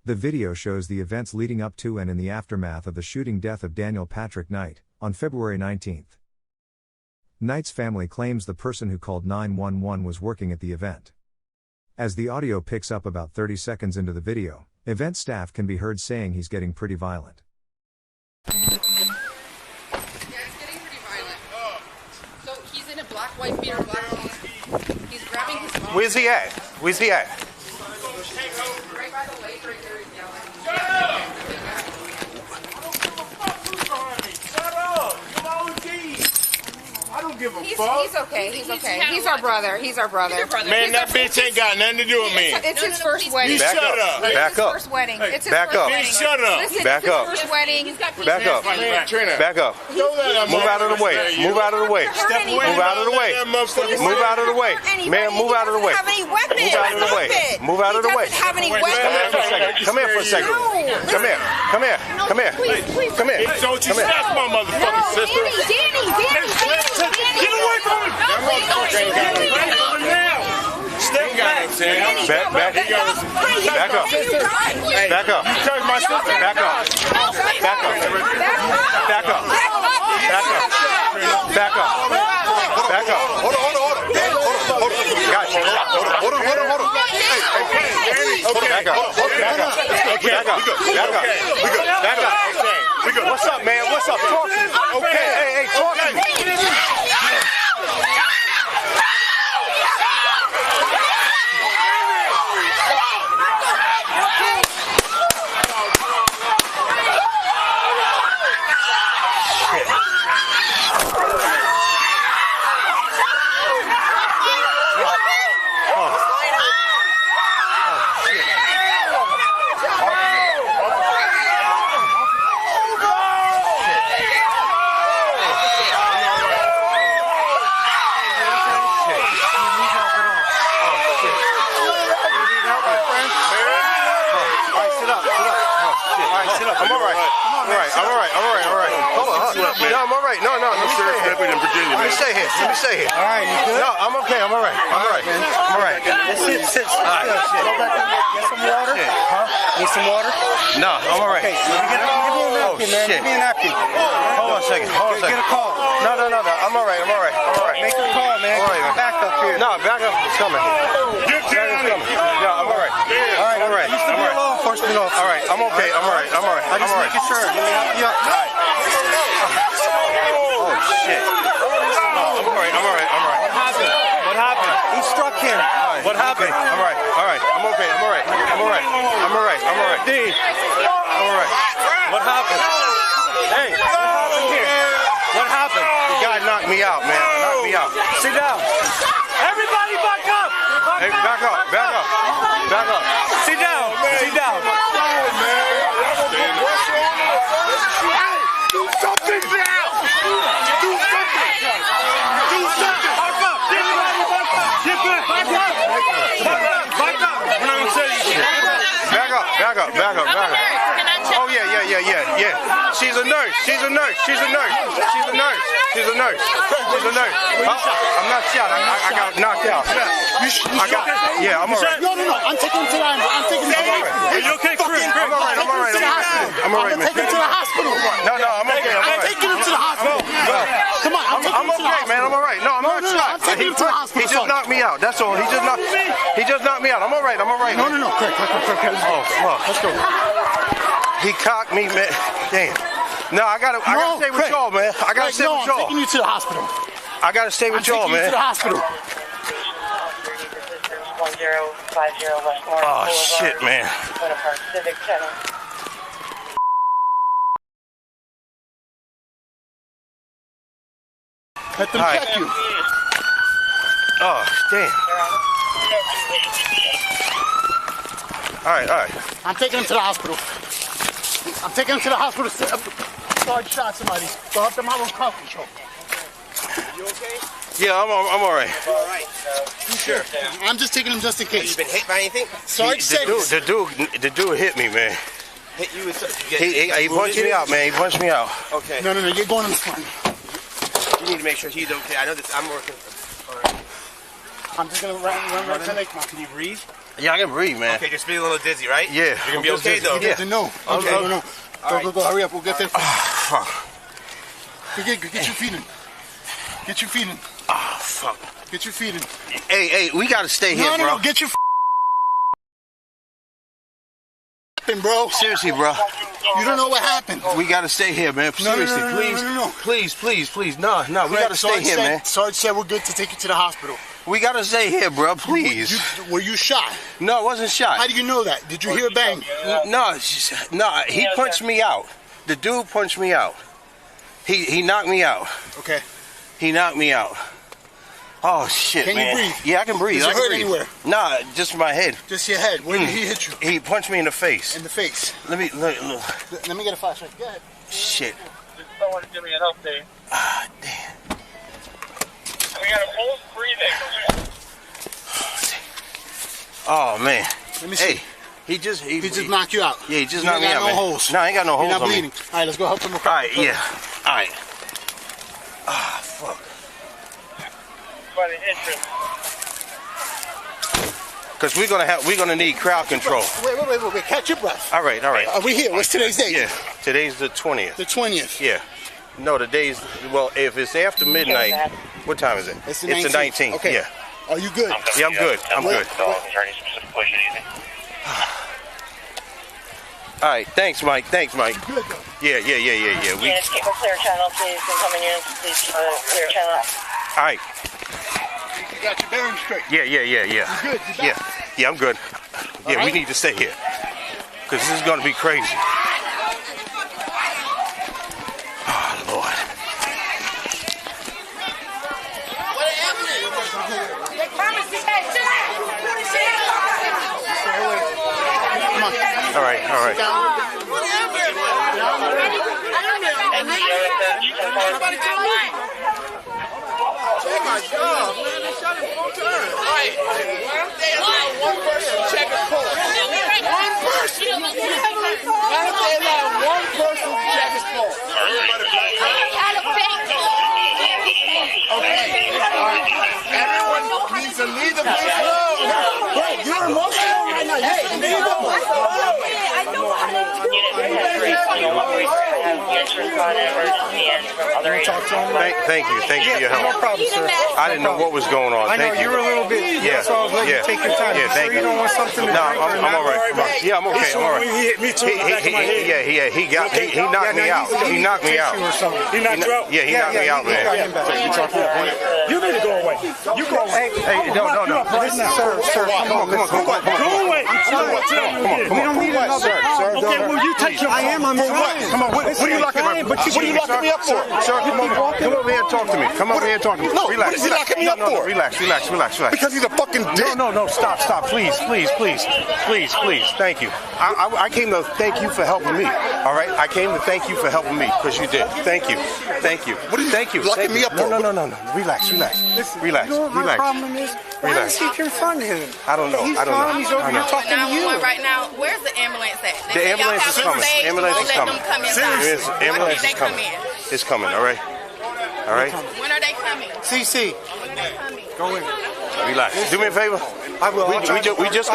The video shows the events leading up to and in the aftermath of the shooting death of Daniel Patrick Knight, on February 19. Knight's family claims the person who called 911 was working at the event. As the audio picks up about 30 seconds into the video, event staff can be heard saying he's getting pretty violent. Yeah, it's getting pretty violent. So he's in a black, white beater, black jeans. He's grabbing his phone. Where's he at? Where's he at? Right by the lake, right there, he's yelling. Shut up! Shut up! You're OG! I don't give a fuck. He's okay. He's okay. He's our brother. He's our brother. Man, that bitch ain't got nothing to do with me. It's his first wedding. Back up. Back up. First wedding. It's his Back first up. wedding. Shut up. Listen, Back it's his up. first wedding. Back up. Back up. Move out of the way. Move out of the way. Move out of the way. Move out of the way. Man, move out of the way. Move out of the way. Move out of the way. Have any weapons? Come here for a second. Come here. Come here. Come here. Come here. Don't you snatch my motherfucking sister. Danny. Get away from me. That motherfucker ain't got no right now. Step back. Back up. Back up. Back up. You touch my sister. Back up. Back up. Back up. Back up. Back up. Hold on. Gotcha. Hold on. Okay. Back up. Back up. What's up, man? What's up? Talk to me. Okay. Hey, talk to me. I'm all right. Hold on. No, I'm all right. No. Let me stay here. All right, you good? No, I'm okay. I'm all right. I'm all right. Sit. All right. Go back and get some water. Huh? Need some water? No, I'm all right. Okay, give me a napkin, man. Give me a napkin. Hold on a second. Get a call. No. I'm all right. Make a call, man. All right. Back up here. No, back up. It's coming. No, I'm all right. All right. You should be a law enforcement officer. All right. I'm okay. I'm all right. I'm just making sure. Let me help you up. All right. Oh, shit. I'm all right. What happened? He struck him. What happened? I'm all right. I'm okay. I'm all right. D. I'm all right. What happened? Hey, what happened here? What happened? The guy knocked me out, man. Knocked me out. Sit down. Everybody back up. Hey, back up. Sit down. Do something now. Do something. Back up. Get back. Back up. I'm not gonna say you. Back up. Oh yeah. She's a nurse. I'm not shot. I got knocked out. Yeah, I'm all right. No. I'm taking him to the hospital. Are you okay, Chris? I'm all right, man. Take him to the hospital. No, I'm okay. I'm taking him to the hospital. Come on, I'm okay, man. I'm all right. No, I'm not shot. I'm taking him to the hospital. He just knocked me out. That's all. He just knocked me out. I'm all right. No. Quick. Oh, fuck. Let's go. He cocked me, man. Damn. No, I gotta stay with y'all, man. I gotta stay with y'all. I'm taking you to the hospital. I gotta stay with y'all, man. I'm taking you to the hospital. 1050 Westmore. Oh, shit, man. Civic Center. Let them check you. Oh, damn. All right. I'm taking him to the hospital. Sarge shot somebody. Go help them out with coffee show. You okay? Yeah, I'm all right. All right. You sure? I'm just taking him just in case. You been hit by anything? Sarge said The dude hit me, man. Hit you with something? He punched me out, man. He punched me out. Okay. No. You're going in the front. You need to make sure he's okay. I know this. I'm working. All right. I'm just gonna run to Lake Mount. Can you breathe? Yeah, I can breathe, man. Okay, just feel a little dizzy, right? Yeah. You're gonna be okay though. Yeah. No. Okay. No. Go. Hurry up. We'll get there. Fuck. Get your feet in. Get your feet in. Oh, fuck. Get your feet in. Hey, we gotta stay here, bro. No. Get your bro. Seriously, bro. You don't know what happened. We gotta stay here, man. Seriously, please. No. Please. No. We gotta stay here, man. Sarge said we're good to take you to the hospital. We gotta stay here, bro. Please. Were you shot? No, I wasn't shot. How do you know that? Did you hear a bang? No. He punched me out. The dude punched me out. He knocked me out. Okay. He knocked me out. Oh shit, man. Can you breathe? Yeah, I can breathe. Does it hurt anywhere? Nah, just my head. Just your head. Where did he hit you? He punched me in the face. In the face. Let me get a flashlight. Go ahead. Shit. Someone give me an update. Ah, damn. We got a pulse breathing. Oh man. Let me see. Hey, he just knocked you out. Yeah, he just knocked me out, man. No holes. No, I ain't got no holes. You're not on bleeding. Me. All right, let's go help him. All right, yeah. All right. Ah, fuck. By the entrance. Because we're gonna need crowd control. Wait. Catch your breath. All right. Are we here? What's today's date? Yeah, today's the 20th. The 20th. Yeah. No, today's, well, if it's after midnight, what time is it? It's the 19th. Okay. Yeah. Are you good? Yeah, I'm good. I'm good. All right, thanks, Mike. Good. Yeah. Keep a clear channel, please. Incoming units, please keep a clear channel. All right. You got your bearings straight. Yeah. You good? You back? Yeah, I'm good. Yeah, right. we need to stay here. Because this is going to be crazy. Oh, Lord. All right. Oh my God, man, they shot him 4 times. Right. They allow one person to check his pulse. One person. Why don't they allow one person to check his pulse? Okay. Everyone needs to leave the place alone. Wait, you're emotional right now. Hey, leave them. Thank you for your help. No problem, sir. I didn't know what was going on. I know Thank you. you were a little bit. Yeah. So I was letting you take your time. Yeah, thank you. You don't want something to No, drink or I'm not? all right. Yeah, I'm okay. I'm all right. He hit me too. In the back of my head. Yeah. He knocked me out. He knocked me out. He knocked you out? Yeah, he knocked me out, man. You need to go away. You go away. Hey, no. Sir, come on. Go away. We don't need another. Okay, well, you take your. I am. I'm trying. Come on. What are you locking me up? What are you locking me up for? Sir, come over here and talk to me. Come over here and talk to me. No, relax. What is he locking me up for? Relax. Because he's a fucking dick. No. Stop. Please. Thank you. I came to thank you for helping me. All right. I came to thank you for helping me because you did. Thank you. What are you locking me up for? No. Relax. You know what my problem is? Why is he confronting him? I don't know. He's over here talking to you. Right now, where's the ambulance at? The ambulance is coming. Ambulance is coming. Ambulance is coming. It's coming. All right. When are they coming? CC. Go in. Relax. Do me a favor. I will. We just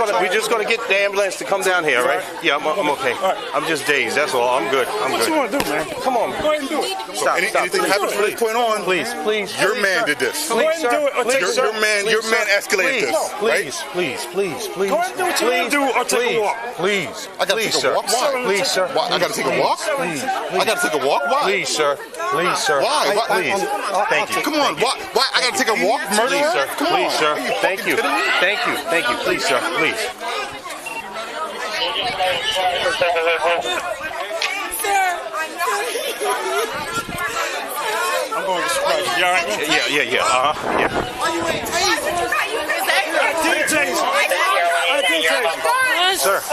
gonna get the ambulance to come down here, right? Yeah, I'm okay. I'm just dazed. That's all. I'm good. What you want to do, man? Come on. Go ahead and do it. Stop. Anything happens from this point on, please. Your man did this. Go ahead and do it. Your man escalated this. Please. Go ahead and do what you want to do, or take a walk. Please. I gotta take a walk. Why? Please, sir. Why? I gotta take a walk. Please. I gotta take a walk. Why? Please, sir. Why? Please. Thank you. Come on. Why? I gotta take a walk, murderer? Please, sir. Come on. Please, sir. Are you Thank fucking you. kidding me? Thank you. Please, sir. Please. I'm going to surprise you. You all right? Yeah. I Yeah. did tase you. Sir. I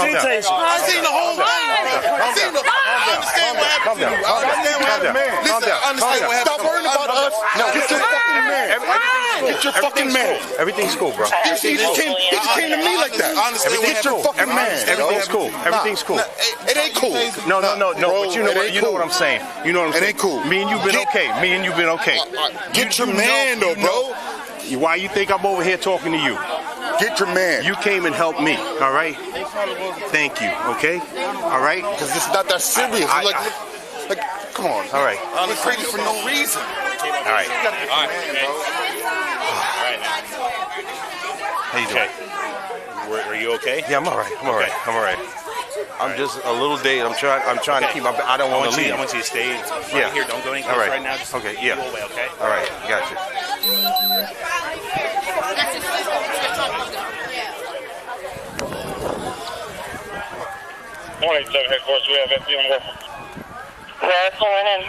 did tase you. I seen the whole thing. I understand what happened to you. I understand what happened. Listen, I understand what happened. Stop worrying about us. No, get your fucking man. Get your fucking man. Everything's cool, bro. He just came to me like that. I understand what happened. Get your fucking man. Everything's cool. It ain't cool. No. But you know what I'm saying. You know what I'm saying. It ain't cool. Me and you've been okay. Get your man, though, bro. Why you think I'm over here talking to you? Get your man. You came and helped me, all right? Thank you, okay? All right? Because this is not that serious. Like, come on. All right. You're crazy for no reason. All right. How you doing? Are you okay? Yeah, I'm all right. I'm all right. I'm all right. I'm just a little dazed. I'm trying to keep my. I don't want to leave. I want you to stay Yeah. here. Don't go any All closer right. right now. Just Okay. Yeah. go away, okay? All right. Gotcha. Morning, 7 headquarters. We have FD on the way. That's going in.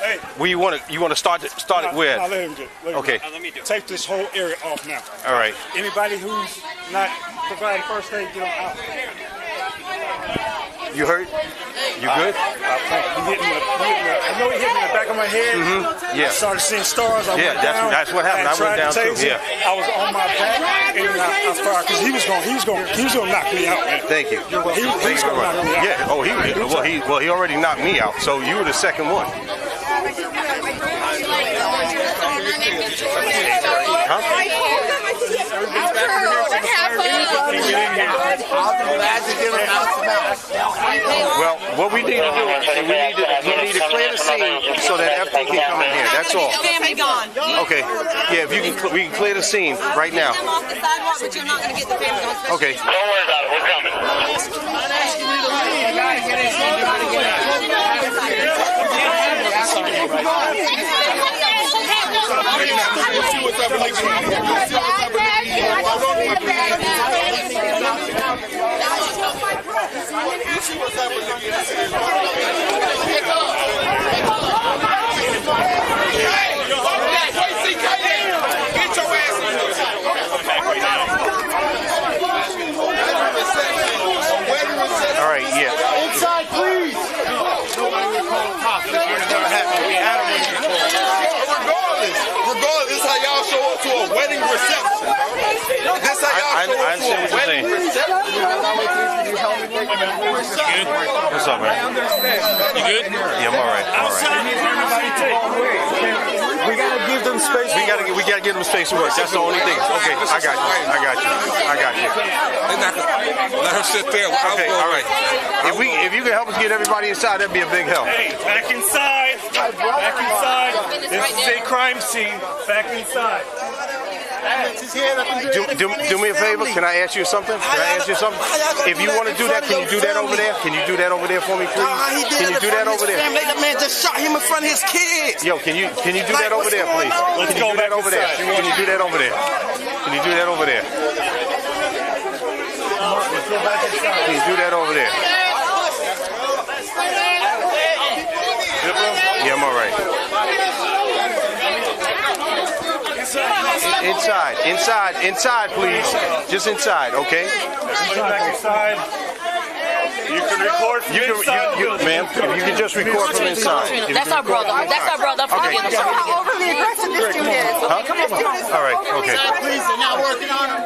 Hey. Where you want to start it with? Let him do it. Okay. Let me do it. Take this whole area off now. All right. Anybody who's not providing first aid, get them out. You hurt? You good? I know he hit me in the back of my head. Yeah. I started seeing stars. I went that's down. that's what happened. I went down too. Yeah. I was on my back and I fired because he was going to knock me out, man. Thank you. He was going to knock me out. Yeah. Oh, he already knocked me out. So you were the second one. Huh? Well, what we need to do is we need to clear the scene so that everything can come in here. That's all. Family gone. Okay. Yeah, if you can, we can clear the scene right now. Them off the sidewalk, but you're not going to get the family gone. Okay. Don't worry about it. We're coming. All right, yeah. Inside, please. Regardless, this is how y'all show up to a wedding reception. This is how y'all show up to a wedding reception. What's up, man? You good? Yeah, I'm all right. I'm all right. We got to give them space. We gotta give them space to work. That's the only thing. Okay, I got you. Let her sit there. Okay, all right. If you can help us get everybody inside, that'd be a big help. Hey, back inside. Back inside. This is a crime scene. Back inside. Do me a favor. Can I ask you something? If you want to do that, can you do that over there? Can you do that over there for me, please? Can you do that over there? That man just shot him in front of his kids. Yo, can you do that over there, please? Let's go back over there. Can you do that over there? Can you do that over there? Can you do that over there? Yeah, I'm all right. Inside, please. Just inside, okay? Back inside. You can record from inside. Ma'am, you can just record from inside. That's our brother. That's our brother. Okay. How overly aggressive this dude is. Huh? Come on. All right, okay. Please, they're not working on him.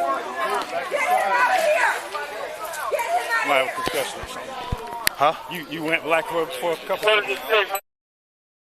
Might have a concussion or something. Huh? You went black for a couple of